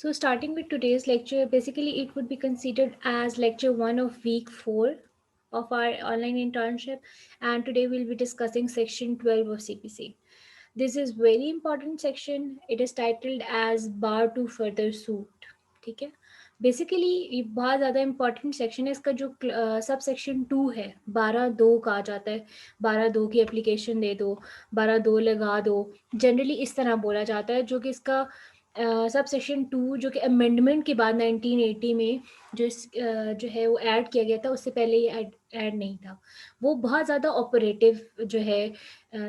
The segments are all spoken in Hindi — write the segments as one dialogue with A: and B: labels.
A: So, starting with today's lecture, basically it would be considered as lecture 1 of week 4 of our online internship, and today we'll be discussing section 12 of CPC. This is very important section. It is titled as bar to further suit. ठीक है, बेसिकली ये बहुत ज़्यादा इंपॉर्टेंट सेक्शन है. इसका जो सब सेक्शन 2 है 12(2) कहा जाता है. 12(2) की एप्लीकेशन दे दो, 12(2) लगा दो, जनरली इस तरह बोला जाता है. जो कि इसका सब सेक्शन 2 जो कि अमेंडमेंट के बाद 1980 में जो है वो ऐड किया गया था, उससे पहले ये ऐड नहीं था. वो बहुत ज़्यादा ऑपरेटिव जो है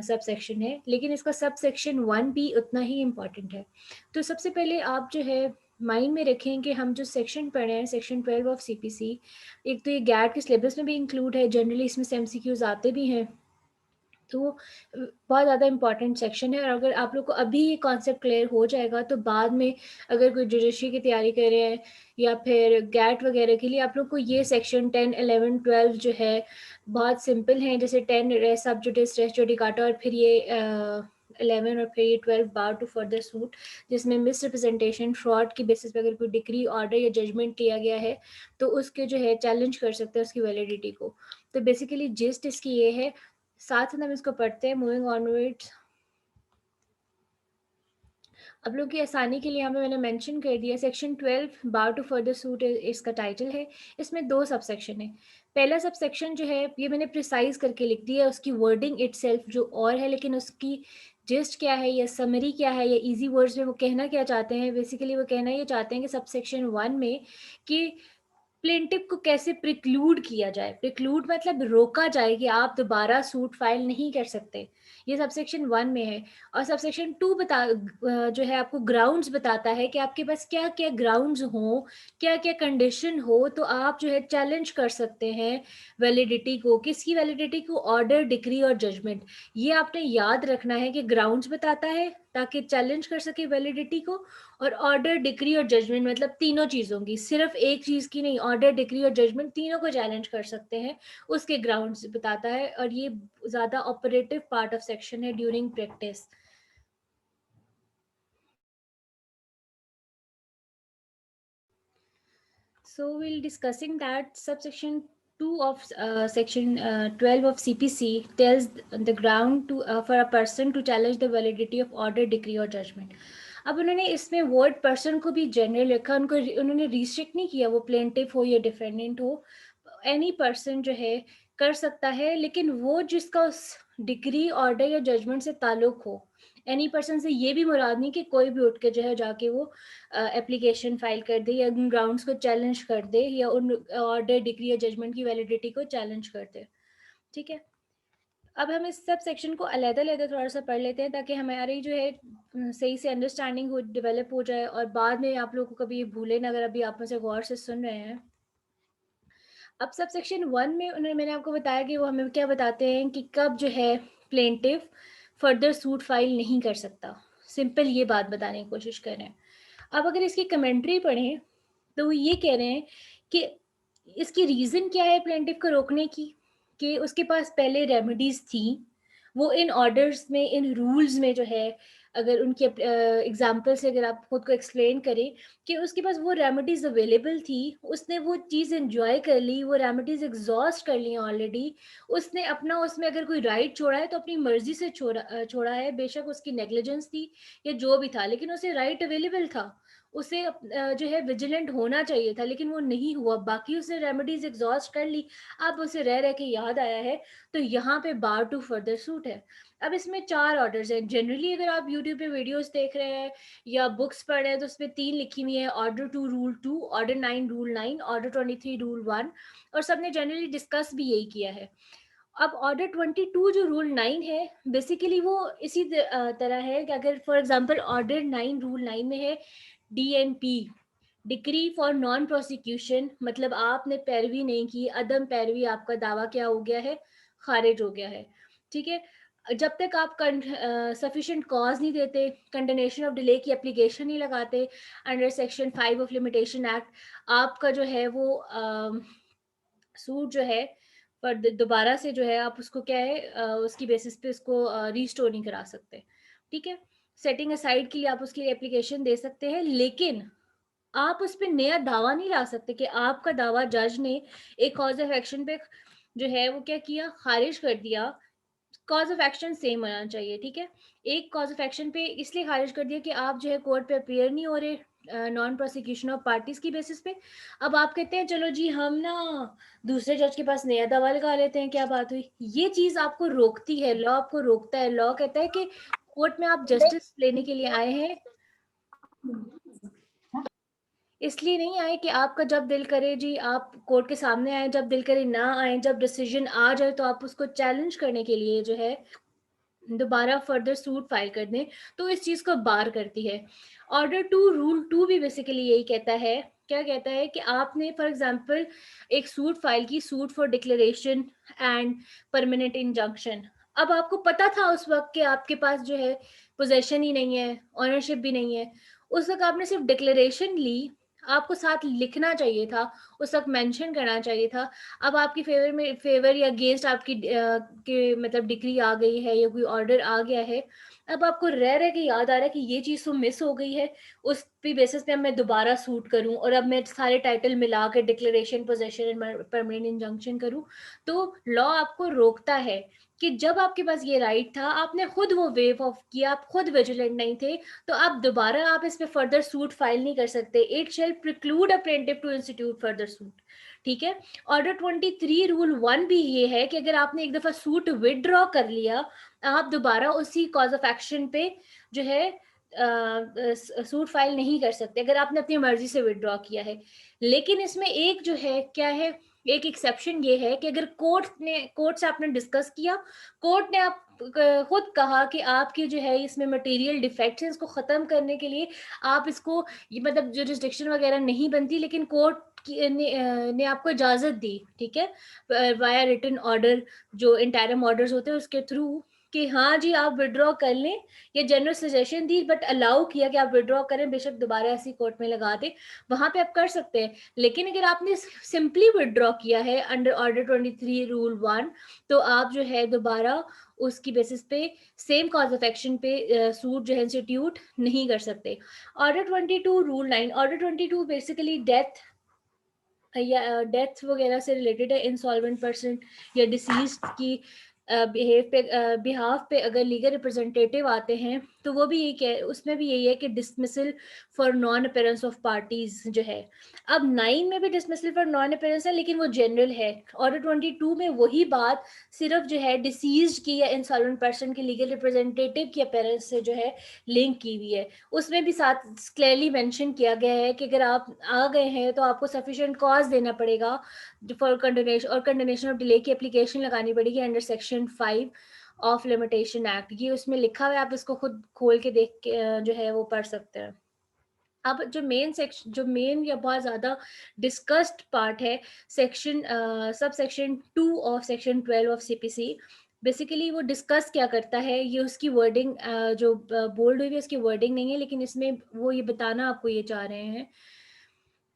A: सब सेक्शन है, लेकिन इसका सब सेक्शन 1 भी उतना ही इम्पॉर्टेंट है. तो सबसे पहले आप जो है माइंड में रखें कि हम जो सेक्शन पढ़े हैं, सेक्शन 12 ऑफ सीपीसी, एक तो ये गैट के सिलेबस में भी इंक्लूड है. जनरली इसमें से एमसीक्यूज आते भी हैं, तो बहुत ज़्यादा इंपॉर्टेंट सेक्शन है. और अगर आप लोग को अभी ये कॉन्सेप्ट क्लियर हो जाएगा तो बाद में अगर कोई जुडिशरी की तैयारी कर रहे हैं या फिर गैट वगैरह के लिए, आप लोग को ये सेक्शन 10, 11, 12 जो है बहुत सिंपल हैं. जैसे 10 रेस सब जुडिस रेस जुडिकाटा, और फिर ये 11 और फिर ये 12 बार टू फर्दर सूट, जिसमें मिस रिप्रेजेंटेशन फ्रॉड की बेसिस पे अगर कोई डिक्री ऑर्डर या जजमेंट लिया गया है तो उसके जो है चैलेंज कर सकते हैं उसकी वैलिडिटी को. तो बेसिकली जिस्ट इसकी ये है. साथ में हम इसको पढ़ते हैं. मूविंग ऑनवर्ड्स, अब लोग की आसानी के लिए यहाँ पे मैंने मेंशन कर दिया section 12 bar to further suit इसका टाइटल है. इसमें 2 सब सेक्शन है. पहला सब सेक्शन जो है ये मैंने प्रिसाइज करके लिख दिया, उसकी वर्डिंग इटसेल्फ जो और है, लेकिन उसकी जिस्ट क्या है या समरी क्या है या इजी वर्ड्स में वो कहना क्या चाहते हैं. बेसिकली वो कहना ये चाहते हैं कि सब सेक्शन 1 में कि प्लेंटिव को कैसे प्रिक्लूड किया जाए. प्रिक्लूड मतलब रोका जाए कि आप दोबारा सूट फाइल नहीं कर सकते. ये सबसेक्शन 1 में है. और सबसेक्शन 2 जो है आपको ग्राउंड्स बताता है कि आपके पास क्या क्या ग्राउंड्स हो, क्या क्या कंडीशन हो, तो आप जो है चैलेंज कर सकते हैं वैलिडिटी को. किसकी वैलिडिटी को? ऑर्डर, डिक्री और जजमेंट. ये आपने याद रखना है कि ग्राउंड्स बताता है ताकि चैलेंज कर सके वैलिडिटी को, और ऑर्डर, डिक्री और जजमेंट मतलब तीनों चीज़ों की, सिर्फ एक चीज़ की नहीं. ऑर्डर, डिक्री और जजमेंट तीनों को चैलेंज कर सकते हैं, उसके ग्राउंड्स बताता है. और ये ज़्यादा ऑपरेटिव पार्ट ऑफ सेक्शन है during practice. So we'll discussing that subsection 2 of section 12 of CPC tells the ground to for a person to challenge the validity of order, decree or judgment. अब उन्होंने इसमें वर्ड पर्सन को भी जनरल रखा, उन्होंने रिस्ट्रिक्ट नहीं किया वो प्लेंटिव हो या डिफेंडेंट हो. एनी पर्सन जो है कर सकता है, लेकिन वो जिसका उस डिग्री, ऑर्डर या जजमेंट से ताल्लुक हो. एनी पर्सन से ये भी मुराद नहीं कि कोई भी उठ के जो है जाके वो एप्लीकेशन फाइल कर दे या उन ग्राउंड्स को चैलेंज कर दे या उन ऑर्डर, डिग्री या जजमेंट की वैलिडिटी को चैलेंज कर दे. ठीक है, अब हम इस सब सेक्शन को अलग-अलग थोड़ा सा पढ़ लेते हैं ताकि हमारी जो है सही से अंडरस्टैंडिंग हो, डेवलप हो जाए, और बाद में आप लोगों को कभी भूले ना अगर अभी आप मुझसे गौर से सुन रहे हैं. अब सब सेक्शन 1 में मैंने आपको बताया कि वो हमें क्या बताते हैं कि कब जो है प्लेंटिव फर्दर सूट फाइल नहीं कर सकता. सिंपल ये बात बताने की कोशिश कर रहे हैं. अब अगर इसकी कमेंट्री पढ़ें तो वो ये कह रहे हैं कि इसकी रीज़न क्या है प्लेंटिव को रोकने की, कि उसके पास पहले रेमेडीज़ थी. वो इन ऑर्डर्स में, इन रूल्स में जो है, अगर उनके एग्जाम्पल से अगर आप खुद को एक्सप्लेन करें कि उसके पास वो रेमेडीज़ अवेलेबल थी, उसने वो चीज़ एन्जॉय कर ली, वो रेमेडीज़ एग्ज़ॉस्ट कर ली ऑलरेडी. उसने अपना उसमें अगर कोई राइट छोड़ा है तो अपनी मर्ज़ी से छोड़ा है. बेशक उसकी नेग्लिजेंस थी या जो भी था, लेकिन उसे राइट अवेलेबल था. उसे जो है विजिलेंट होना चाहिए था, लेकिन वो नहीं हुआ. बाकी उसने रेमेडीज़ एग्ज़ॉस्ट कर ली. अब उसे रह के याद आया है, तो यहाँ पे बार टू फर्दर सूट है. अब इसमें 4 ऑर्डर्स हैं. जनरली अगर आप यूट्यूब पे वीडियोज़ देख रहे हैं या बुक्स पढ़ रहे हैं तो उसमें 3 लिखी हुई है: order 2 rule 2, order 9 rule 9, order 23 rule 1. और सबने जनरली डिस्कस भी यही किया है. अब ऑर्डर 22 जो रूल 9 है, बेसिकली वो इसी तरह है कि अगर फॉर एग्जांपल ऑर्डर 9 रूल 9 में है DNP, decree for non prosecution, मतलब आपने पैरवी नहीं की, अदम पैरवी, आपका दावा क्या हो गया है? खारिज हो गया है. ठीक है, जब तक आप सफिशिएंट कॉज नहीं देते, कंडोनेशन ऑफ डिले की एप्लीकेशन नहीं लगाते under section 5 of limitation act, आपका जो है वो सूट जो है पर दोबारा से जो है आप उसको क्या है उसकी बेसिस पे उसको रीस्टोर नहीं करा सकते. ठीक है, सेटिंग असाइड के लिए आप उसके लिए एप्लीकेशन दे सकते हैं, लेकिन आप उस पे नया दावा नहीं ला सकते कि आपका दावा जज ने एक कॉज ऑफ एक्शन पे जो है वो क्या किया, खारिज कर दिया। कॉज ऑफ एक्शन सेम होना चाहिए, ठीक है। एक कॉज ऑफ एक्शन पे इसलिए खारिज कर दिया कि आप जो है कोर्ट पे अपियर नहीं हो रहे नॉन प्रोसिक्यूशन ऑफ पार्टीज की बेसिस पे। अब आप कहते हैं चलो जी हम ना दूसरे जज के पास नया दावा लगा लेते हैं, क्या बात हुई। ये चीज आपको रोकती है, लॉ आपको रोकता है। लॉ कहता है कि कोर्ट में आप जस्टिस लेने के लिए आए हैं, इसलिए नहीं आए कि आपका जब दिल करे जी आप कोर्ट के सामने आए, जब दिल करे ना आए, जब डिसीजन आ जाए तो आप उसको चैलेंज करने के लिए जो है दोबारा फर्दर सूट फाइल कर दें, तो इस चीज को बार करती है। ऑर्डर टू रूल टू भी बेसिकली यही कहता है। क्या कहता है कि आपने फॉर एग्जांपल एक सूट फाइल की, suit for declaration and permanent injunction. अब आपको पता था उस वक्त कि आपके पास जो है पोजेशन ही नहीं है, ऑनरशिप भी नहीं है। उस वक्त आपने सिर्फ डिक्लेरेशन ली, आपको साथ लिखना चाहिए था, उस वक्त मेंशन करना चाहिए था। अब आपकी फेवर या अगेंस्ट आपकी के मतलब डिग्री आ गई है या कोई ऑर्डर आ गया है। अब आपको रह रह के याद आ रहा है कि ये चीज़ तो मिस हो गई है, उस पे बेसिस पे अब मैं दोबारा सूट करूं और अब मैं सारे टाइटल मिला के declaration, possession and permanent injunction करूं। तो लॉ आपको रोकता है कि जब आपके पास ये राइट था, आपने खुद वो वेव ऑफ किया, आप खुद विजिलेंट नहीं थे, तो आप दोबारा आप इस पे फर्दर सूट फाइल नहीं कर सकते। It shall preclude a plaintiff to institute further suit, ठीक है। ऑर्डर 23 रूल 1 भी ये है कि अगर आपने एक दफा सूट विदड्रॉ कर लिया, आप दोबारा उसी कॉज ऑफ एक्शन पे जो है सूट फाइल नहीं कर सकते अगर आपने अपनी मर्जी से विदड्रॉ किया है। लेकिन इसमें एक जो है क्या है, एक एक्सेप्शन ये है कि अगर कोर्ट से आपने डिस्कस किया, कोर्ट ने आप खुद कहा कि आपकी जो है इसमें मटेरियल डिफेक्ट है, इसको खत्म करने के लिए आप इसको, ये मतलब जुरिस्डिक्शन वगैरह नहीं बनती, लेकिन कोर्ट ने आपको इजाजत दी, ठीक है, वाया रिटन ऑर्डर, जो इंटरम ऑर्डर्स होते हैं उसके थ्रू, कि हाँ जी आप विड्रॉ कर लें। ये general suggestion the but allow किया कि आप विड्रॉ करें, बेशक दोबारा ऐसी कोर्ट में लगा दे, वहां पे आप कर सकते हैं। लेकिन अगर आपने सिंपली विड्रॉ किया है अंडर ऑर्डर 23 रूल 1, तो आप जो है दोबारा उसकी बेसिस पे सेम कॉज ऑफ एक्शन पे सूट जो है इंस्टीट्यूट नहीं कर सकते। Order 22 rule 9, order 22 basically death या डेथ वगैरह से रिलेटेड है। इंसॉल्वेंट पर्सन या डिसीज की बिहाफ पे अगर लीगल रिप्रेजेंटेटिव आते हैं, तो वो भी यही कह, उसमें भी यही है कि dismissal for non appearance of parties जो है। अब 9 में भी डिसमिसल फॉर नॉन अपेयरेंस है, लेकिन वो जनरल है। ऑर्डर 22 में वही बात सिर्फ जो है डिसीज की या इंसॉल्वेंट पर्सन की लीगल रिप्रेजेंटेटिव की अपेयरेंस से जो है लिंक की हुई है। उसमें भी साथ क्लियरली मेंशन किया गया है कि अगर आप आ गए हैं तो आपको सफिशिएंट कॉज देना पड़ेगा फॉर कंडोनेशन, और कंडोनेशन ऑफ डिले की एप्लीकेशन लगानी पड़ेगी under section 5 of limitation act. ये उसमें लिखा हुआ है, आप इसको खुद खोल के देख के जो है वो पढ़ सकते हैं। अब जो मेन सेक्शन, जो मेन या बहुत ज्यादा डिस्कस्ड पार्ट है, section sub section 2 of section 12 of CPC. Basically वो डिस्कस क्या करता है, ये उसकी वर्डिंग जो बोल्ड हुई है उसकी वर्डिंग नहीं है, लेकिन इसमें वो ये बताना आपको ये चाह रहे हैं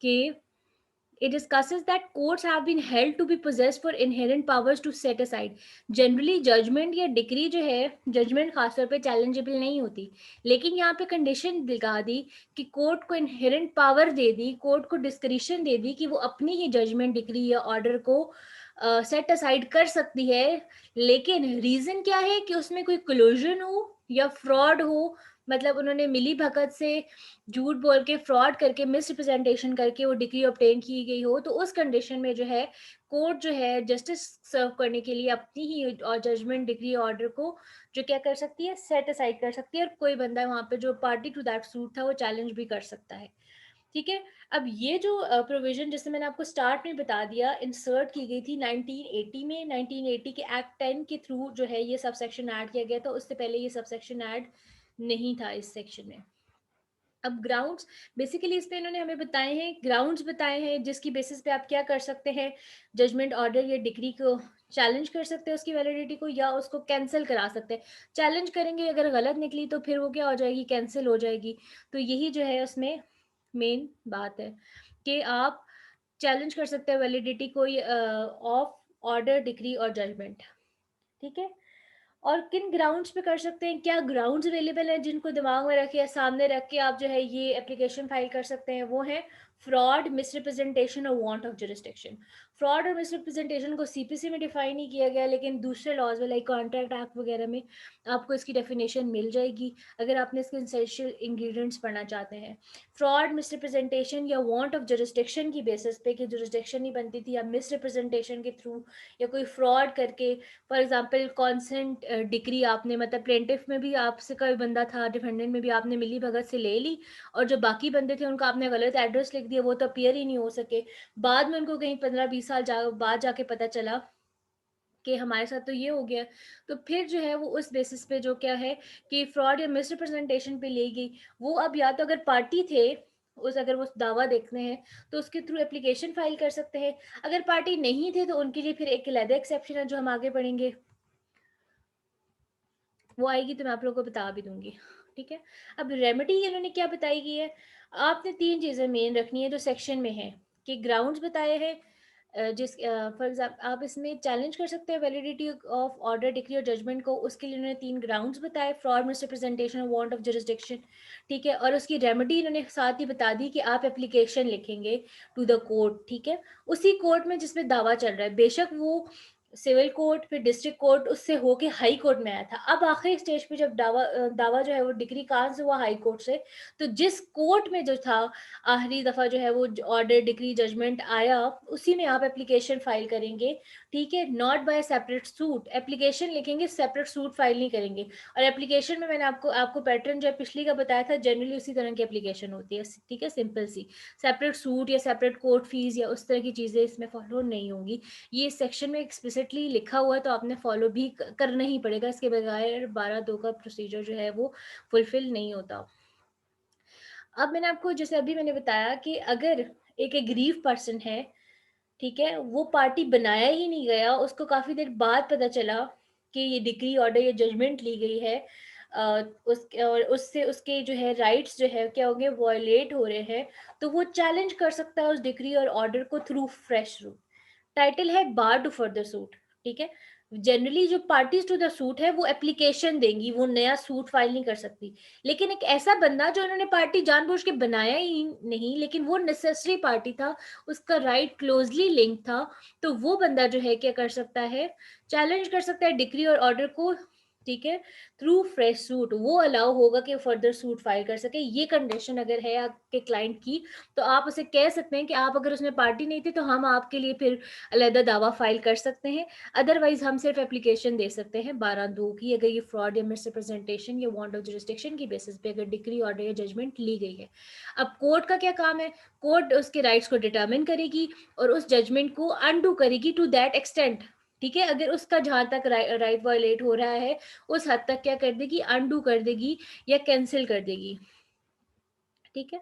A: कि it discusses that courts have been held to be possessed for inherent powers to set aside. Generally judgment या डिक्री जो है, जजमेंट खासतौर पे चैलेंजेबल नहीं होती, लेकिन यहाँ पे कंडीशन लगा दी कि कोर्ट को इनहेरेंट पावर दे दी, कोर्ट को डिस्क्रिशन दे दी कि वो अपनी ही जजमेंट, डिक्री या ऑर्डर को सेट असाइड कर सकती है। लेकिन रीजन क्या है कि उसमें कोई क्लोजन हो या फ्रॉड हो, मतलब उन्होंने मिली भगत से झूठ बोल के, फ्रॉड करके, मिस रिप्रेजेंटेशन करके वो डिग्री ऑब्टेन की गई हो, तो उस कंडीशन में जो है कोर्ट जो है जस्टिस सर्व करने के लिए अपनी ही और जजमेंट, डिग्री, ऑर्डर को जो क्या कर सकती है, सेट असाइड कर सकती है, और कोई बंदा वहां पे जो पार्टी टू दैट सूट था वो चैलेंज भी कर सकता है, ठीक है। अब ये जो प्रोविजन जिससे मैंने आपको स्टार्ट में बता दिया, इंसर्ट की गई थी 1980 में। 1980 के एक्ट 10 के थ्रू जो है ये सब सेक्शन ऐड किया गया था, उससे पहले ये सब सेक्शन ऐड नहीं था इस सेक्शन में। अब ग्राउंड्स, बेसिकली इस पे इन्होंने हमें बताए हैं, ग्राउंड्स बताए हैं जिसकी बेसिस पे आप क्या कर सकते हैं, जजमेंट, ऑर्डर या डिग्री को चैलेंज कर सकते हैं, उसकी वैलिडिटी को, या उसको कैंसिल करा सकते हैं। चैलेंज करेंगे, अगर गलत निकली तो फिर वो क्या हो जाएगी, कैंसिल हो जाएगी। तो यही जो है उसमें मेन बात है कि आप चैलेंज कर सकते हैं वैलिडिटी को ऑफ ऑर्डर, डिग्री और जजमेंट, ठीक है। और किन ग्राउंड्स पे कर सकते हैं, क्या ग्राउंड्स अवेलेबल हैं जिनको दिमाग में रखे या सामने रख के आप जो है ये एप्लीकेशन फाइल कर सकते हैं, वो है फ्रॉड, मिसरिप्रेजेंटेशन और वांट ऑफ जुरिस्डिक्शन। फ्रॉड और मिसरिप्रेजेंटेशन को सीपीसी में डिफाइन नहीं किया गया, लेकिन दूसरे लॉज में लाइक कॉन्ट्रैक्ट एक्ट वगैरह में आपको इसकी डेफिनेशन मिल जाएगी अगर आपने इसके एसेंशियल इंग्रेडिएंट्स पढ़ना चाहते हैं। फ्रॉड, मिसरिप्रेजेंटेशन या वांट ऑफ जुरिस्डिक्शन की बेसिस पे कि जुरिस्डिक्शन नहीं बनती थी, या मिसरिप्रेजेंटेशन के थ्रू या कोई फ्रॉड करके, फॉर एग्जांपल कॉन्सेंट डिक्री आपने मतलब प्लेंटिफ में भी आपसे कोई बंदा था, डिफेंडेंट में भी आपने मिली भगत से ले ली, और जो बाकी बंदे थे उनका आपने गलत एड्रेस लिख दिया, वो तो अपीयर ही नहीं हो सके। बाद में उनको कहीं 15-20 साल बाद जाके पता चला कि हमारे साथ तो ये हो गया। तो फिर जो है वो उस बेसिस पे जो क्या है कि फ्रॉड या मिसरिप्रेजेंटेशन पे ले गई, वो अब या तो अगर पार्टी थे उस, अगर वो दावा देखते हैं तो उसके थ्रू एप्लीकेशन फाइल कर सकते हैं। अगर पार्टी नहीं थे तो उनके लिए फिर एक अलग एक्सेप्शन है जो हम आगे पढ़ेंगे, वो आएगी तो मैं आप लोगों को बता भी दूंगी। ठीक है, अब रेमेडी इन्होंने क्या बताई गई है, आपने 3 चीज़ें मेन रखनी है जो सेक्शन में है, कि ग्राउंड्स बताए हैं, जिस फॉर एग्जाम्पल आप इसमें चैलेंज कर सकते हैं वैलिडिटी ऑफ ऑर्डर, डिक्री और जजमेंट को, उसके लिए उन्होंने 3 ग्राउंड्स बताए, फ्रॉड, मिसरिप्रेजेंटेशन और वांट ऑफ जुरिस्डिक्शन। ठीक है, और उसकी रेमेडी इन्होंने साथ ही बता दी कि आप एप्लीकेशन लिखेंगे टू द कोर्ट। ठीक है, उसी कोर्ट में जिसमें दावा चल रहा है, बेशक वो सिविल कोर्ट फिर डिस्ट्रिक्ट कोर्ट उससे होके हाई कोर्ट में आया था। अब आखिरी स्टेज पे जब दावा जो है वो डिग्री कहाँ से हुआ, हाई कोर्ट से। तो जिस कोर्ट में जो था आखिरी दफा जो है वो ऑर्डर, डिग्री, जजमेंट आया, उसी में आप एप्लीकेशन फाइल करेंगे। ठीक है, not by separate suit, application लिखेंगे, सेपरेट सूट फाइल नहीं करेंगे। और एप्लीकेशन में मैंने आपको आपको पैटर्न जो है पिछली का बताया था, जनरली उसी तरह की एप्लीकेशन होती है। ठीक है, सिंपल सी, सेपरेट सूट या सेपरेट कोर्ट फीस या उस तरह की चीजें इसमें फॉलो नहीं होंगी। ये सेक्शन में एक्सप्लिसिटली लिखा हुआ है तो आपने फॉलो भी करना ही पड़ेगा, इसके बगैर 12(2) का प्रोसीजर जो है वो फुलफिल नहीं होता। अब मैंने आपको जैसे अभी मैंने बताया कि अगर एक एग्रीव पर्सन है, ठीक है, वो पार्टी बनाया ही नहीं गया, उसको काफी देर बाद पता चला कि ये डिक्री, ऑर्डर या जजमेंट ली गई है, उसके और उससे उसके जो है राइट्स जो है क्या होंगे, वॉयलेट हो रहे हैं, तो वो चैलेंज कर सकता है उस डिक्री और ऑर्डर को थ्रू फ्रेश रूट। टाइटल है बार टू फर्दर सूट। ठीक है, जनरली जो पार्टीज टू द सूट है वो एप्लीकेशन देंगी, वो नया सूट फाइल नहीं कर सकती। लेकिन एक ऐसा बंदा जो इन्होंने पार्टी जानबूझ के बनाया ही नहीं, लेकिन वो नेसेसरी पार्टी था, उसका राइट क्लोजली लिंक था, तो वो बंदा जो है क्या कर सकता है, चैलेंज कर सकता है डिक्री और ऑर्डर को। ठीक है, थ्रू फ्रेश सूट वो अलाउ होगा कि फर्दर सूट फाइल कर सके। ये कंडीशन अगर है आपके क्लाइंट की, तो आप उसे कह सकते हैं कि आप अगर उसमें पार्टी नहीं थी तो हम आपके लिए फिर अलहदा दावा फाइल कर सकते हैं, अदरवाइज हम सिर्फ एप्लीकेशन दे सकते हैं 12(2) की, अगर ये फ्रॉड या मिसरिप्रेजेंटेशन या वांट ऑफ जुरिस्डिक्शन की बेसिस पे अगर डिक्री, ऑर्डर या जजमेंट ली गई है। अब कोर्ट का क्या काम है, कोर्ट उसके राइट्स को डिटरमिन करेगी और उस जजमेंट को अनडू करेगी टू दैट एक्सटेंट। ठीक है, अगर उसका जहां तक राइट वायलेट हो रहा है उस हद तक क्या कर देगी, अनडू कर देगी या कैंसिल कर देगी। ठीक है,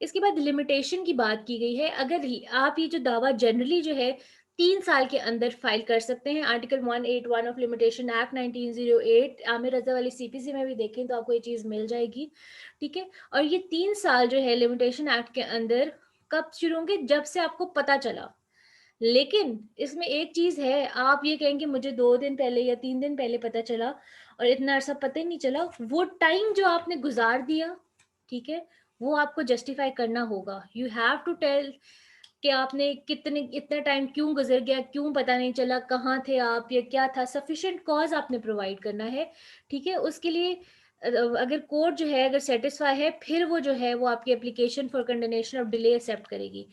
A: इसके बाद लिमिटेशन की बात की गई है, अगर आप ये जो दावा जनरली जो है 3 साल के अंदर फाइल कर सकते हैं, article 181 of limitation act 1908 Aamir Raza वाली सीपीसी में भी देखें तो आपको ये चीज मिल जाएगी। ठीक है, और ये 3 साल जो है लिमिटेशन एक्ट के अंदर कब शुरू होंगे, जब से आपको पता चला। लेकिन इसमें एक चीज है, आप ये कहेंगे मुझे 2 दिन पहले या 3 दिन पहले पता चला और इतना अरसा पता ही नहीं चला, वो टाइम जो आपने गुजार दिया, ठीक है, वो आपको जस्टिफाई करना होगा। यू हैव टू टेल कि आपने कितने इतना टाइम क्यों गुजर गया, क्यों पता नहीं चला, कहाँ थे आप या क्या था, सफिशिएंट कॉज आपने प्रोवाइड करना है। ठीक है, उसके लिए अगर कोर्ट जो है अगर सेटिस्फाई है, फिर वो जो है वो आपकी application for condonation of delay accept करेगी।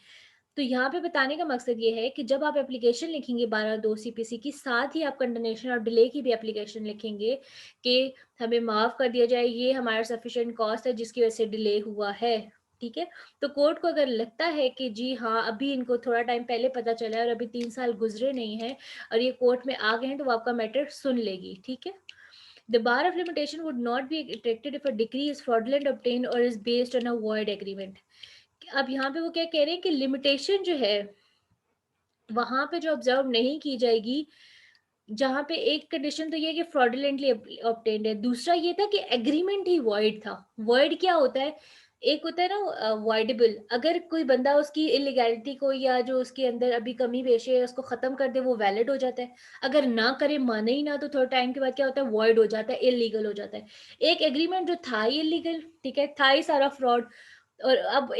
A: तो यहाँ पे बताने का मकसद ये है कि जब आप एप्लीकेशन लिखेंगे 12(2) सीपीसी की, साथ ही आप कंडोनेशन और डिले की भी एप्लीकेशन लिखेंगे कि हमें माफ कर दिया जाए, ये हमारा सफिशिएंट कॉस्ट है जिसकी वजह से डिले हुआ है। ठीक है, तो कोर्ट को अगर लगता है कि जी हाँ अभी इनको थोड़ा टाइम पहले पता चला है और अभी 3 साल गुजरे नहीं है और ये कोर्ट में आ गए हैं, तो वो आपका मैटर सुन लेगी। ठीक है, The bar of limitation would not be retracted if a decree is fraudulent obtained or is based on a void agreement. अब यहाँ पे वो क्या कह रहे हैं कि लिमिटेशन जो है वहां पे जो ऑब्जर्व नहीं की जाएगी, जहां पे एक कंडीशन तो ये है कि फ्रॉडुलेंटली ऑब्टेन्ड है, दूसरा ये था कि एग्रीमेंट ही वॉइड था। वॉइड क्या होता है, एक होता है ना अवॉइडेबल, अगर कोई बंदा उसकी इलीगैलिटी को या जो उसके अंदर अभी कमी पेशी है उसको खत्म कर दे, वो वैलिड हो जाता है। अगर ना करे, माने ही ना, तो थोड़ा टाइम के बाद क्या होता है, वॉइड हो जाता है, इलीगल हो जाता है। एक एग्रीमेंट जो था ही इलीगल, ठीक है, था ही सारा फ्रॉड। और अब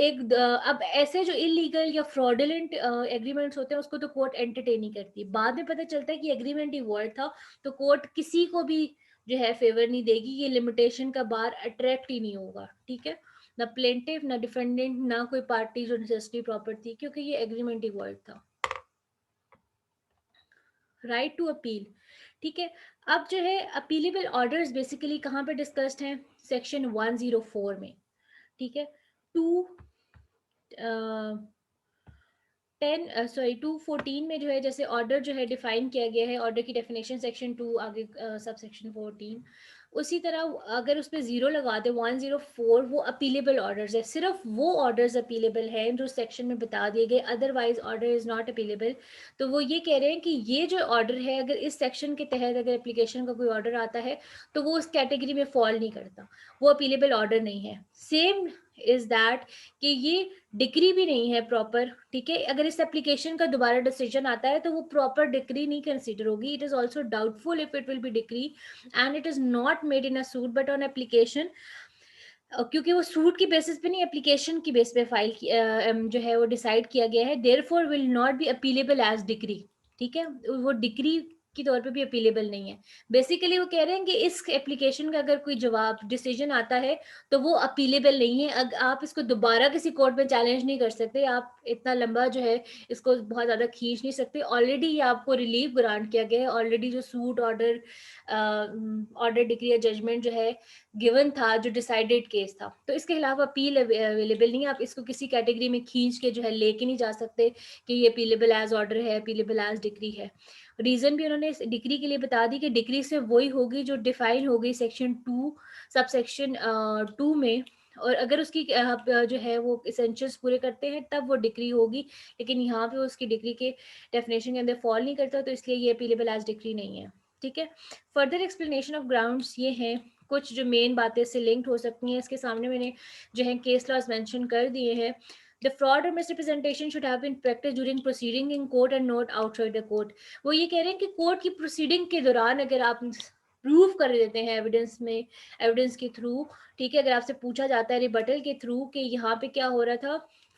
A: ऐसे जो इलीगल या फ्रॉडुलेंट एग्रीमेंट्स होते हैं उसको तो कोर्ट एंटरटेन ही करती है। बाद में पता चलता है कि एग्रीमेंट ही वॉइड था, तो कोर्ट किसी को भी जो है फेवर नहीं देगी, ये लिमिटेशन का बार अट्रैक्ट ही नहीं होगा, ठीक है। ना प्लेंटिफ, ना डिफेंडेंट, ना कोई पार्टी जो नेसेसरी प्रॉपर थी, क्योंकि ये एग्रीमेंट ही वॉइड था। राइट टू अपील, ठीक है। अब जो है अपीलेबल ऑर्डर्स बेसिकली कहाँ पे डिस्कस्ड हैं, सेक्शन 104 में, ठीक है। टू 214 में जो है जैसे ऑर्डर जो है डिफाइन किया गया है, ऑर्डर की डेफिनेशन सेक्शन 2 आगे सब सेक्शन 14, उसी तरह अगर उस पर जीरो लगा दे 104, वो अपीलेबल ऑर्डर्स है। सिर्फ वो ऑर्डर्स अपीलेबल हैं जो सेक्शन में बता दिए गए, otherwise order is not appealable. तो वो ये कह रहे हैं कि ये जो ऑर्डर है, अगर इस सेक्शन के तहत अगर एप्लीकेशन का कोई ऑर्डर आता है तो वो उस कैटेगरी में फॉल नहीं करता, वो अपीलेबल ऑर्डर नहीं है। सेम इज दैट कि ये डिग्री भी नहीं है प्रॉपर, ठीक है। अगर इस एप्लीकेशन का दोबारा डिसीजन आता है तो वो प्रॉपर डिग्री नहीं कंसीडर होगी। It is also doubtful if it will be degree, and it is not made in a suit but on application, क्योंकि वो सूट की बेसिस पे नहीं, एप्लीकेशन की बेस पे फाइल जो है वो डिसाइड किया गया है, therefore will not be appealable as decree, ठीक है। वो डिग्री के तौर पे भी अपीलेबल नहीं है। बेसिकली वो कह रहे हैं कि इस एप्लीकेशन का अगर कोई जवाब डिसीजन आता है तो वो अपीलेबल नहीं है। आप इसको दोबारा किसी कोर्ट में चैलेंज नहीं कर सकते, आप इतना लंबा जो है इसको बहुत ज़्यादा खींच नहीं सकते। ऑलरेडी ये आपको रिलीफ ग्रांट किया गया है, ऑलरेडी जो सूट ऑर्डर ऑर्डर डिग्री या जजमेंट जो है गिवन था, जो डिसाइडेड केस था, तो इसके खिलाफ अपील अवेलेबल नहीं है। आप इसको किसी कैटेगरी में खींच के जो है लेके नहीं जा सकते कि ये अपीलेबल एज ऑर्डर है, अपीलेबल एज डिग्री है। रीजन भी उन्होंने डिग्री के लिए बता दी कि डिग्री से वही होगी जो डिफाइन हो गई सेक्शन 2 सब सेक्शन 2 में, और अगर उसकी जो है वो इसेंशियल्स पूरे करते हैं तब वो डिग्री होगी। लेकिन यहाँ पे उसकी डिग्री के डेफिनेशन के अंदर फॉल नहीं करता, तो इसलिए ये अपीलेबल एज डिग्री नहीं है, ठीक है। फर्दर एक्सप्लेनेशन ऑफ ग्राउंड्स ये हैं, कुछ जो मेन बातें इससे लिंक्ड हो सकती हैं, इसके सामने मैंने जो है केस लॉज मेंशन कर दिए हैं। द फ्रॉड और misrepresentation should have been practice during proceeding in court and not outside the court. वो ये कह रहे हैं कि कोर्ट की प्रोसीडिंग के दौरान अगर आप प्रूव कर देते हैं एविडेंस में, एविडेंस के थ्रू, ठीक है, अगर आपसे पूछा जाता है रिबटल के थ्रू कि यहाँ पे क्या हो रहा था,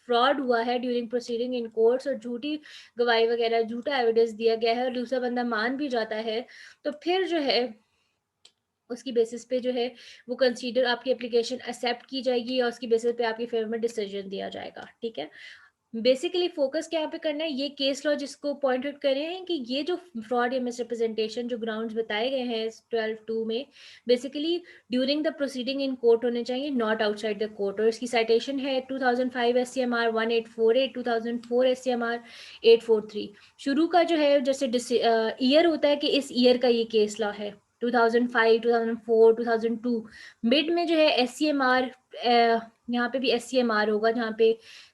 A: फ्रॉड हुआ है ड्यूरिंग प्रोसीडिंग इन कोर्ट्स और झूठी गवाही वगैरह, झूठा एविडेंस दिया गया है और दूसरा बंदा मान भी जाता है, तो फिर जो है उसकी बेसिस पे जो है वो कंसीडर आपकी एप्लीकेशन एक्सेप्ट की जाएगी और उसकी बेसिस पे आपकी फेवर में डिसीजन दिया जाएगा, ठीक है। बेसिकली फोकस क्या पे करना है, ये केस लॉ जिसको पॉइंट आउट कर रहे हैं कि ये जो फ्रॉड या मिसरिप्रेजेंटेशन जो ग्राउंड्स बताए गए हैं 12(2) में, basically during the proceeding in court होने चाहिए, नॉट आउटसाइड द कोर्ट। और इसकी साइटेशन है 2005 SCMR 1848, 2004 SCMR 843। शुरू का जो है जैसे ईयर होता है कि इस ईयर का ये केस लॉ है, 2005, 2004, 2002। मिड में जो है SCMR, यहाँ पे भी SCMR होगा जहाँ पे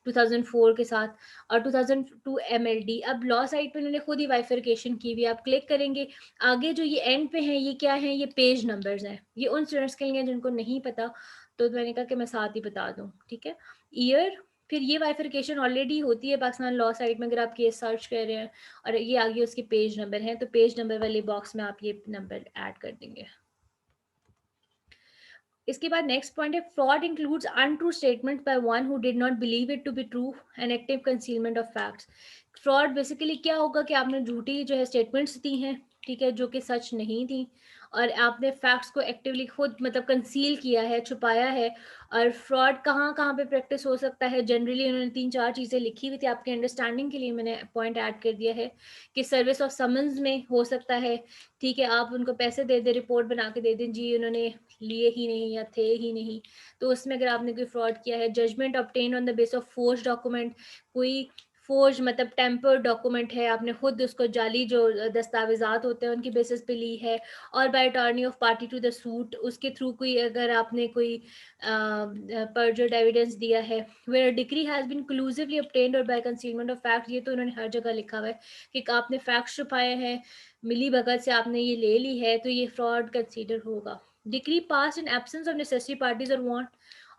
A: 2004 के साथ, और 2002 MLD। अब लॉ साइट पे उन्होंने खुद ही बाइफरकेशन की हुई, आप क्लिक करेंगे आगे जो ये एंड पे हैं, ये क्या है, ये पेज नंबर्स हैं। ये उन स्टूडेंट्स के लिए जिनको नहीं पता, तो मैंने कहा कि मैं साथ ही बता दूं, ठीक है। ईयर, फिर ये बाइफरकेशन ऑलरेडी होती है पाकिस्तान लॉ साइट में, अगर आप केस सर्च कर रहे हैं, और ये आगे उसके पेज नंबर हैं, तो पेज नंबर वाले बॉक्स में आप ये नंबर ऐड कर देंगे। इसके बाद नेक्स्ट पॉइंट है, fraud includes untrue statement by one who did not believe it to be true and active concealment of facts. Fraud basically क्या होगा कि आपने झूठी जो है स्टेटमेंट्स दी हैं, ठीक है, जो कि सच नहीं थी, और आपने फैक्ट्स को एक्टिवली खुद मतलब कंसील किया है, छुपाया है। और फ्रॉड कहाँ कहाँ पे प्रैक्टिस हो सकता है, जनरली उन्होंने 3-4 चीज़ें लिखी हुई थी, आपके अंडरस्टैंडिंग के लिए मैंने पॉइंट ऐड कर दिया है कि सर्विस ऑफ समन्स में हो सकता है, ठीक है, आप उनको पैसे दे दें, रिपोर्ट बना के दे दें, जी उन्होंने लिए ही नहीं या थे ही नहीं, तो उसमें अगर आपने कोई फ्रॉड किया है। Judgment obtain on the base of forge document, कोई फोर्ज मतलब टेम्पर्ड डॉक्यूमेंट है, आपने खुद उसको जाली जो दस्तावेजात होते हैं उनकी बेसिस पे ली है, और by attorney of party to the suit, उसके थ्रू कोई अगर आपने कोई परजर्ड एविडेंस दिया है। Where decree has been collusively obtained और बाय कंसीलमेंट ऑफ फैक्ट, ये तो उन्होंने हर जगह लिखा हुआ है कि आपने फैक्ट्स छुपाए हैं, मिली भगत से आपने ये ले ली है, तो ये फ्रॉड कंसीडर होगा। Decree passed in absence of necessary parties और want,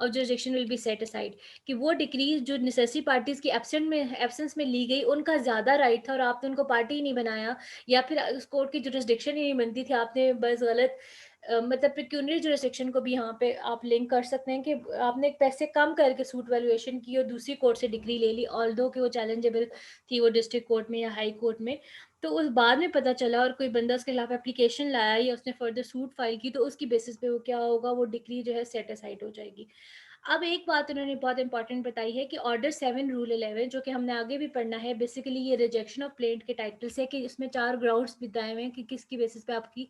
A: of jurisdiction will be set aside, कि वो डिक्री जो नेसेसरी पार्टीज की एब्सेंस में ली गई उनका ज़्यादा राइट था और आपने उनको पार्टी ही नहीं बनाया, या फिर उस कोर्ट की जुरिसडिक्शन ही नहीं बनती थी, आपने बस गलत मतलब पेक्यूनियरी जुरिसडिक्शन को भी यहाँ पे आप लिंक कर सकते हैं कि आपने एक पैसे कम करके सूट वैल्यूएशन की और दूसरी कोर्ट से डिग्री ले ली, ऑल्दो कि वो चैलेंजेबल थी वो डिस्ट्रिक्ट कोर्ट में या हाई कोर्ट में। तो उस बाद में पता चला और कोई बंदा उसके खिलाफ एप्लीकेशन लाया या उसने फर्दर सूट फाइल की, तो उसकी बेसिस पे वो क्या होगा, वो डिग्री जो है सेट असाइड हो जाएगी। अब एक बात उन्होंने बहुत इंपॉर्टेंट बताई है कि ऑर्डर 7 रूल 11 जो कि हमने आगे भी पढ़ना है, बेसिकली ये रिजेक्शन ऑफ प्लेंट के टाइटल से, कि इसमें 4 ग्राउंड्स बताए हुए हैं कि किसकी बेसिस पे आपकी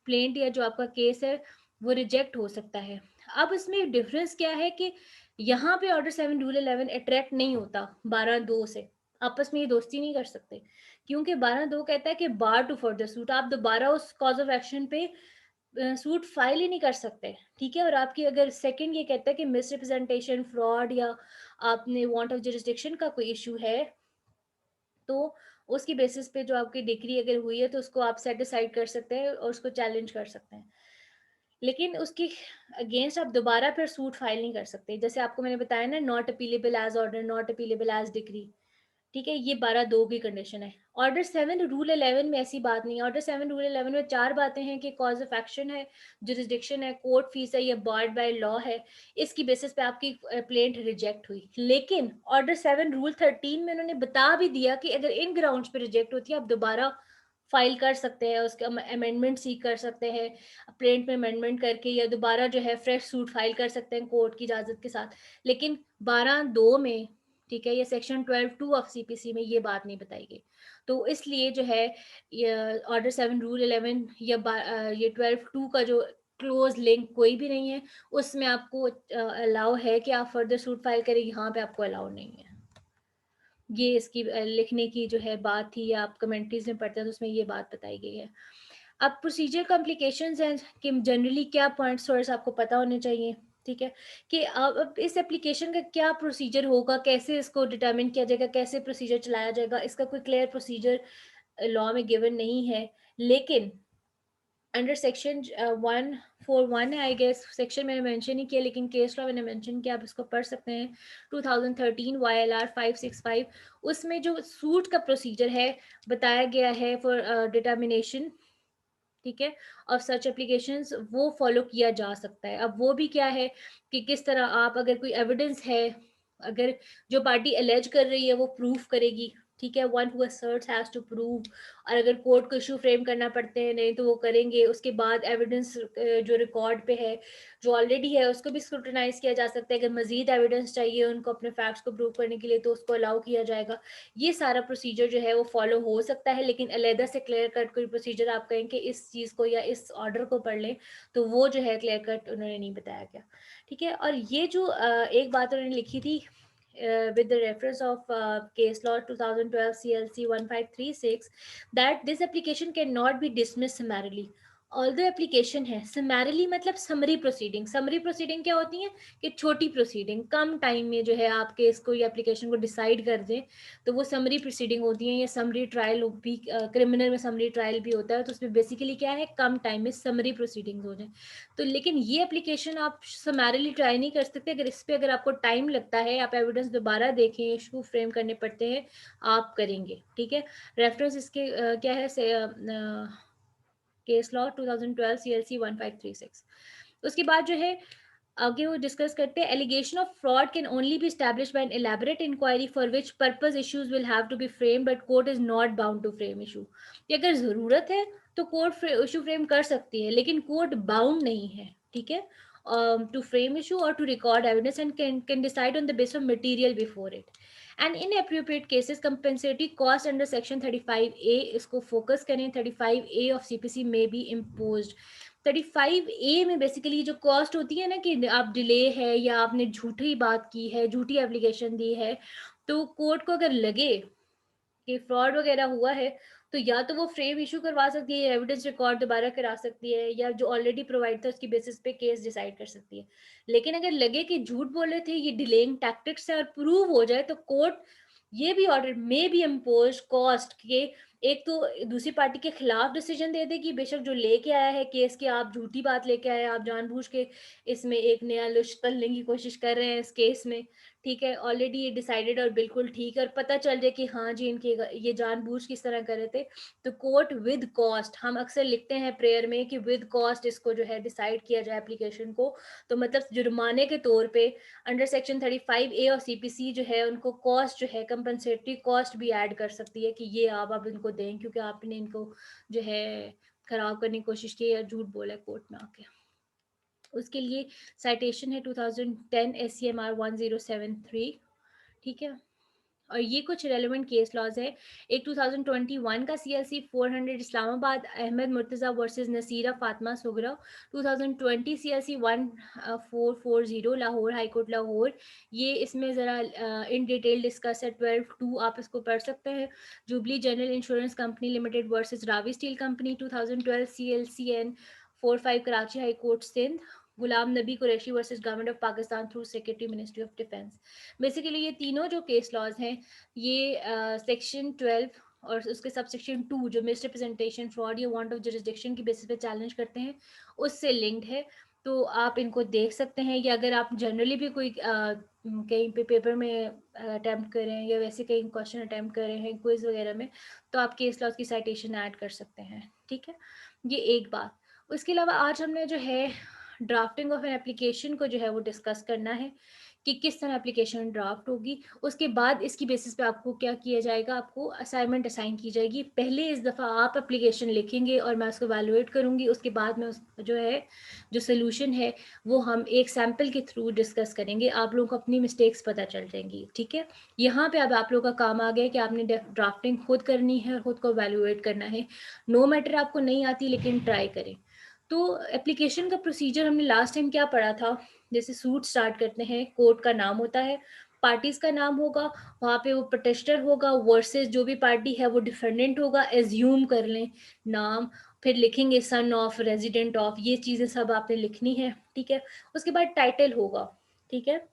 A: प्लेंट या जो आपका केस है वो रिजेक्ट हो सकता है। अब इसमें डिफरेंस क्या है कि यहाँ पे ऑर्डर 7 रूल 11 अट्रैक्ट नहीं होता 12(2) से, आपस में ये दोस्ती नहीं कर सकते, क्योंकि 12(2) कहता है कि बार टू फर्दर सूट, आप दोबारा उस कॉज ऑफ एक्शन पे सूट फाइल ही नहीं कर सकते, ठीक है। और आपकी अगर सेकंड ये कहता है कि मिसरिप्रेजेंटेशन, फ्रॉड या आपने वांट ऑफ जुरिसडिक्शन का कोई इशू है, तो उसकी बेसिस पे जो आपकी डिग्री अगर हुई है तो उसको आप सेट असाइड कर सकते हैं और उसको चैलेंज कर सकते हैं, लेकिन उसकी अगेंस्ट आप दोबारा फिर सूट फाइल नहीं कर सकते। जैसे आपको मैंने बताया ना, not appealable as order, not appealable as decree, ठीक है, ये 12(2) की कंडीशन है। ऑर्डर 7 रूल 11 में ऐसी बात नहीं है। ऑर्डर 7 रूल 11 में 4 बातें हैं कि कॉज ऑफ एक्शन है, जुरिसडिक्शन है, कोर्ट फीस है, या बार्ड बाय लॉ है, इसकी बेसिस पे आपकी प्लेंट रिजेक्ट हुई। लेकिन ऑर्डर 7 रूल 13 में उन्होंने बता भी दिया कि अगर इन ग्राउंड्स पे रिजेक्ट होती है आप दोबारा फाइल कर सकते हैं, उसका अमेंडमेंट सीख कर सकते हैं, प्लेंट में अमेंडमेंट करके, या दोबारा जो है फ्रेश सूट फाइल कर सकते हैं कोर्ट की इजाजत के साथ। लेकिन 12(2) में, ठीक है, ये सेक्शन 12(2) ऑफ सीपीसी में ये बात नहीं बताई गई। तो इसलिए जो है ये ऑर्डर 7 रूल 11 या ये 12(2) का जो क्लोज लिंक कोई भी नहीं है, उसमें आपको अलाउ है कि आप फर्दर सूट फाइल करें, यहाँ पे आपको अलाउ नहीं है। ये इसकी लिखने की जो है बात थी, या आप कमेंट्रीज में पढ़ते हैं तो उसमें ये बात बताई गई है। अब प्रोसीजर कॉम्प्लिकेशंस हैं कि जनरली क्या पॉइंट्स सोर्स आपको पता होने चाहिए, ठीक है, कि अब इस एप्लीकेशन का क्या प्रोसीजर होगा, कैसे इसको डिटरमिन किया जाएगा, कैसे प्रोसीजर चलाया जाएगा, इसका कोई क्लियर प्रोसीजर लॉ में गिवन नहीं है। लेकिन अंडर सेक्शन 141 है, आई गेस सेक्शन मैंने मेंशन नहीं किया, लेकिन केस लॉ मैंने मेंशन किया, आप इसको पढ़ सकते हैं, 2013 YLR 565, उसमें जो सूट का प्रोसीजर है बताया गया है फॉर डिटर्मिनेशन, ठीक है, और सच एप्लीकेशंस वो फॉलो किया जा सकता है। अब वो भी क्या है कि किस तरह आप, अगर कोई एविडेंस है, अगर जो पार्टी अलेज कर रही है वो प्रूफ करेगी, ठीक है, one who asserts has to prove, और अगर कोर्ट को इशू फ्रेम करना पड़ते हैं नहीं तो वो करेंगे, उसके बाद एविडेंस जो रिकॉर्ड पे है, जो ऑलरेडी है, उसको भी स्क्रूटनाइज किया जा सकता है। अगर मजीद एविडेंस चाहिए उनको अपने फैक्ट्स को प्रूव करने के लिए तो उसको अलाउ किया जाएगा। ये सारा प्रोसीजर जो है वो फॉलो हो सकता है, लेकिन अलहदा से क्लियर कट कोई प्रोसीजर आप कहें कि इस चीज़ को या इस ऑर्डर को पढ़ लें, तो वो जो है क्लियर कट उन्होंने नहीं बताया गया, ठीक है। और ये जो एक बात उन्होंने लिखी थी with the reference of case law 2012 CLC 1536 that this application cannot be dismissed summarily, although application है समैरिली, मतलब समरी प्रोसीडिंग। समरी प्रोसीडिंग क्या होती है कि छोटी प्रोसीडिंग, कम टाइम में जो है आप केस को या एप्लीकेशन को डिसाइड कर दें, तो वो समरी प्रोसीडिंग होती है। या समरी ट्रायल भी, क्रिमिनल में समरी ट्रायल भी होता है, तो उसमें बेसिकली क्या है, कम टाइम में समरी प्रोसीडिंग हो जाए। तो लेकिन ये एप्लीकेशन आप समैरिली ट्राई नहीं कर सकते, अगर इस पर अगर आपको टाइम लगता है, आप एविडेंस दोबारा देखें, इशू फ्रेम करने पड़ते हैं, आप करेंगे, ठीक है। रेफरेंस इसके क्या है से केस लॉ 2012 CLC 1536। उसके बाद जो है आगे वो डिस्कस करते हैं, allegation of fraud can only be established by an elaborate inquiry for which purpose issues will have to be frame but court is not bound to frame issue. कि अगर जरूरत है तो कोर्ट इशू फ्रेम कर सकती है, लेकिन कोर्ट बाउंड नहीं है, ठीक है, to frame issue or to record evidence, and can decide on the basis of material before it. And in appropriate cases compensatory cost under section 35A, इसको फोकस करें, 35A of CPC may be imposed। 35A में बेसिकली जो कॉस्ट होती है ना, कि आप डिले है या आपने झूठी बात की है, झूठी एप्लीकेशन दी है, तो कोर्ट को अगर लगे कि फ्रॉड वगैरह हुआ है, तो या तो वो फ्रेम इशू करवा सकती है, एविडेंस रिकॉर्ड दोबारा करा सकती है, या जो ऑलरेडी प्रोवाइड था उसकी बेसिस पे केस डिसाइड कर सकती है। लेकिन अगर लगे कि झूठ बोले थे, ये डिलेइंग टैक्टिक्स है, और प्रूव हो जाए, तो कोर्ट ये भी order may be impose cost के एक तो दूसरी पार्टी के खिलाफ डिसीजन दे देगी, बेशक जो लेके आया है केस की, आप झूठी बात लेके आए, आप जानबूझ के इसमें एक नया लुत्फ़ तलने की कोशिश कर रहे हैं इस केस में, ठीक है? ऑलरेडी ये डिसाइडेड और बिल्कुल ठीक है और पता चल जाए कि हाँ जी, इनके ये जानबूझ के इस तरह कर रहे थे, तो कोर्ट विद कॉस्ट, हम अक्सर लिखते हैं प्रेयर में कि विद कॉस्ट इसको जो है डिसाइड किया जाए एप्लीकेशन को, तो मतलब जुर्माने के तौर पे अंडर सेक्शन 35A और सीपीसी जो है उनको कॉस्ट जो है कंपनसेटरी कॉस्ट भी ऐड कर सकती है कि ये आप इनको दें क्योंकि आपने इनको जो है खराब करने की कोशिश की या झूठ बोला है कोर्ट में आके। उसके लिए साइटेशन है 2010 SCMR 1073, ठीक है? और ये कुछ रेलेवेंट केस लॉज है। एक 2021 का CLC 400 Islamabad Ahmad Murtaza versus Nasira Fatima Sughra, 2020 CLC 1440 Lahore high court Lahore. ये इसमें ज़रा इन डिटेल डिस्कस है, 12(2) आप इसको पढ़ सकते हैं। Jubilee general insurance company limited versus Ravi steel company, 2012 CLCN 45 Karachi high court Sindh. Ghulam Nabi Qureshi versus government of Pakistan through secretary ministry of defence. Basically ये तीनों जो केस लॉज हैं ये सेक्शन 12 और उसके सब सेक्शन 2 जो मिस रिप्रेजेंटेशन फ्रॉड या वांट ऑफ जुरिस्डिक्शन की बेसिस पे चैलेंज करते हैं उससे लिंक्ड है। तो आप इनको देख सकते हैं या अगर आप जनरली भी कोई कहीं पे पेपर में अटेम्प्ट कर रहे हैं या वैसे कहीं क्वेश्चन अटेम्प्ट कर रहे हैं क्विज वगैरह में, तो आप केस लॉज की साइटेशन ऐड कर सकते हैं, ठीक है? ये एक बात। उसके अलावा आज हमने जो है ड्राफ्टिंग ऑफ एन एप्लीकेशन को जो है वो डिस्कस करना है कि किस तरह एप्लीकेशन ड्राफ्ट होगी। उसके बाद इसकी बेसिस पे आपको क्या किया जाएगा, आपको असाइनमेंट असाइन की जाएगी। पहले इस दफ़ा आप एप्लीकेशन लिखेंगे और मैं उसको वैल्यूएट करूँगी, उसके बाद में उस जो है जो सोल्यूशन है वो हम एक सैम्पल के थ्रू डिस्कस करेंगे। आप लोगों को अपनी मिस्टेक्स पता चल जाएंगी, ठीक है? यहाँ पे अब आप लोगों का काम आ गया कि आपने ड्राफ्टिंग खुद करनी है और खुद को वैल्यूएट करना है। नो मैटर आपको नहीं आती लेकिन ट्राई करें। तो एप्लीकेशन का प्रोसीजर हमने लास्ट टाइम क्या पढ़ा था, जैसे सूट स्टार्ट करते हैं, कोर्ट का नाम होता है, पार्टीज का नाम होगा, वहाँ पे वो प्रोटेस्टर होगा वर्सेस जो भी पार्टी है वो डिफेंडेंट होगा, एज्यूम कर लें नाम, फिर लिखेंगे सन ऑफ, रेजिडेंट ऑफ, ये चीज़ें सब आपने लिखनी है, ठीक है? उसके बाद टाइटल होगा, ठीक है?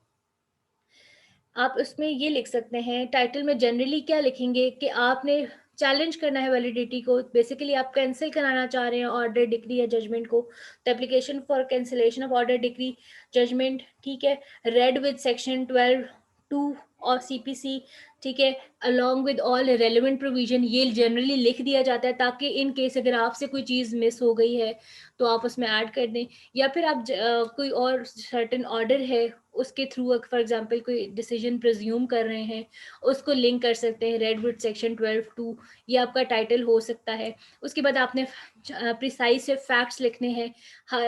A: आप उसमें ये लिख सकते हैं, टाइटल में जनरली क्या लिखेंगे कि आपने चैलेंज करना है वैलिडिटी को, बेसिकली आप कैंसिल कराना चाह रहे हैं ऑर्डर, डिक्री या जजमेंट को, तो application for cancellation of order, decree, judgment, ठीक है, रेड विद सेक्शन 12(2) और CPC, ठीक है, along with all relevant provision, ये जनरली लिख दिया जाता है ताकि इन केस अगर आपसे कोई चीज़ मिस हो गई है तो आप उसमें ऐड कर दें, या फिर आप कोई और सर्टेन ऑर्डर है उसके थ्रू फॉर एग्जांपल कोई डिसीजन प्रिज्यूम कर रहे हैं उसको लिंक कर सकते हैं रेड विद सेक्शन 12(2), ये आपका टाइटल हो सकता है। उसके बाद आपने प्रिसाइज से फैक्ट्स लिखने हैं,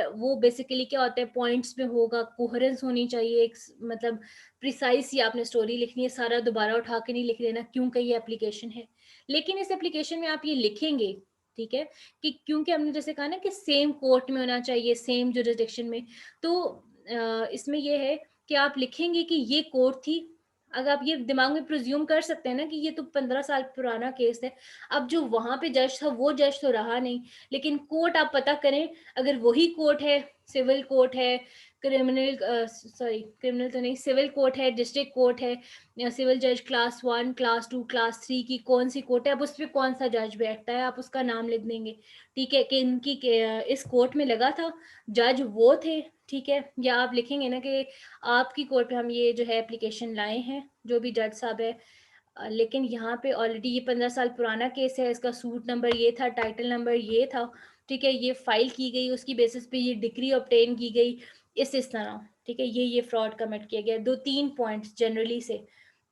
A: वो बेसिकली क्या होता है पॉइंट्स में होगा, कोहरेंस होनी चाहिए, एक मतलब प्रिसाइज ही आपने स्टोरी लिखनी है, सारा दोबारा उठा के नहीं लिख देना क्योंकि ये एप्लीकेशन है। लेकिन इस एप्लीकेशन में आप ये लिखेंगे, ठीक है, कि क्योंकि हमने जैसे कहा ना कि सेम कोर्ट में होना चाहिए, सेम जुरिस्डिक्शन में, तो इसमें ये है कि आप लिखेंगे कि ये कोर्ट थी। अगर आप ये दिमाग में प्रिज्यूम कर सकते हैं ना कि ये तो 15 साल पुराना केस है, अब जो वहाँ पे जज था वो जज तो रहा नहीं, लेकिन कोर्ट आप पता करें, अगर वही कोर्ट है, सिविल कोर्ट है, क्रिमिनल तो नहीं, सिविल कोर्ट है, डिस्ट्रिक्ट कोर्ट है, या सिविल जज क्लास 1, क्लास 2, क्लास 3 की कौन सी कोर्ट है, अब उस पर कौन सा जज बैठता है, आप उसका नाम लिख देंगे, ठीक है, कि इनकी इस कोर्ट में लगा था, जज वो थे, ठीक है? या आप लिखेंगे ना कि आपकी कोर्ट पे हम ये जो है एप्लीकेशन लाए हैं, जो भी जज साहब है, लेकिन यहाँ पे ऑलरेडी ये 15 साल पुराना केस है, इसका सूट नंबर ये था, टाइटल नंबर ये था, ठीक है, ये फाइल की गई, उसकी बेसिस पे ये डिग्री ऑब्टेन की गई, इस तरह, ठीक है, ये फ्रॉड कमिट किया गया, 2-3 पॉइंट्स जनरली से,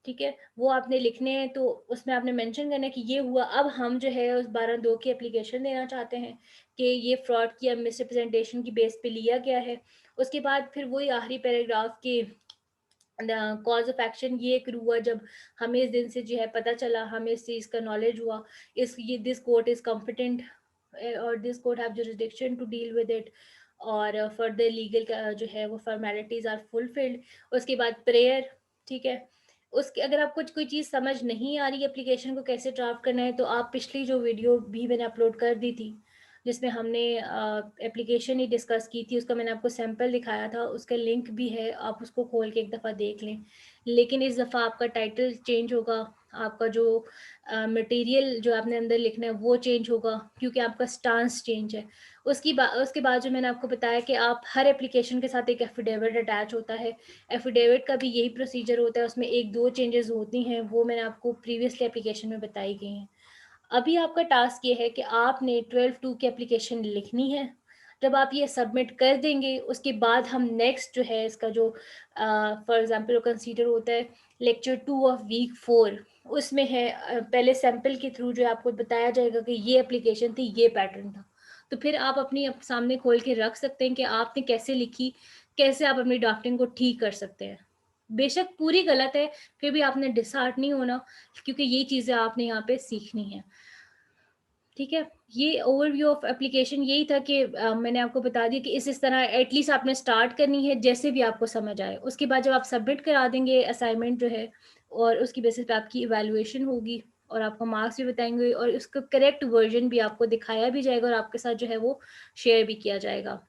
A: ठीक है, वो आपने लिखने हैं, तो उसमें आपने मेंशन करना है कि ये हुआ। अब हम जो है उस 12(2) की एप्लीकेशन देना चाहते हैं कि ये फ्रॉड किया, मिसरिप्रेजेंटेशन की बेस पे लिया गया है। उसके बाद फिर वही आखिरी पैराग्राफ के कॉज ऑफ एक्शन ये एक हुआ जब हमें इस दिन से जो है पता चला, हमें इस चीज़ का नॉलेज हुआ, इस ये दिस कोर्ट इज कॉम्पिटेंट और this court have jurisdiction to deal with it, और फर्दर लीगल जो है वो फॉर्मेलिटीज आर फुलफिल्ड। उसके बाद प्रेयर, ठीक है। उसके अगर आपको कोई चीज़ समझ नहीं आ रही एप्लीकेशन को कैसे ड्राफ्ट करना है, तो आप पिछली जो वीडियो भी मैंने अपलोड कर दी थी जिसमें हमने एप्लीकेशन ही डिस्कस की थी, उसका मैंने आपको सैंपल दिखाया था, उसका लिंक भी है, आप उसको खोल के एक दफ़ा देख लें। लेकिन इस दफ़ा आपका टाइटल चेंज होगा, आपका जो मटेरियल जो आपने अंदर लिखना है वो चेंज होगा, क्योंकि आपका स्टांस चेंज है। उसके बाद जो मैंने आपको बताया कि आप हर एप्लीकेशन के साथ एक एफिडेविट अटैच होता है। एफिडेविट का भी यही प्रोसीजर होता है, उसमें 1-2 चेंजेस होती हैं, वो मैंने आपको प्रीवियसली एप्लीकेशन में बताई गई हैं। अभी आपका टास्क ये है कि आपने 12(2) की एप्लीकेशन लिखनी है। जब आप ये सबमिट कर देंगे, उसके बाद हम नेक्स्ट जो है इसका जो फॉर एग्जांपल कंसीडर होता है लेक्चर 2 ऑफ वीक 4, उसमें है पहले सैंपल के थ्रू जो आपको बताया जाएगा कि ये एप्लीकेशन थी, ये पैटर्न था। तो फिर आप अपनी सामने खोल के रख सकते हैं कि आपने कैसे लिखी, कैसे आप अपनी ड्राफ्टिंग को ठीक कर सकते हैं। बेशक पूरी गलत है, फिर भी आपने डिसहार्ट नहीं होना, क्योंकि ये चीज़ें आपने यहाँ पे सीखनी है। ठीक है, ये ओवरव्यू ऑफ एप्लीकेशन यही था कि मैंने आपको बता दिया कि इस तरह एटलीस्ट आपने स्टार्ट करनी है, जैसे भी आपको समझ आए। उसके बाद जब आप सबमिट करा देंगे असाइनमेंट जो है, और उसकी बेसिस पे आपकी इवैल्यूएशन होगी और आपको मार्क्स भी बताएंगे और उसका करेक्ट वर्जन भी आपको दिखाया भी जाएगा और आपके साथ जो है वो शेयर भी किया जाएगा।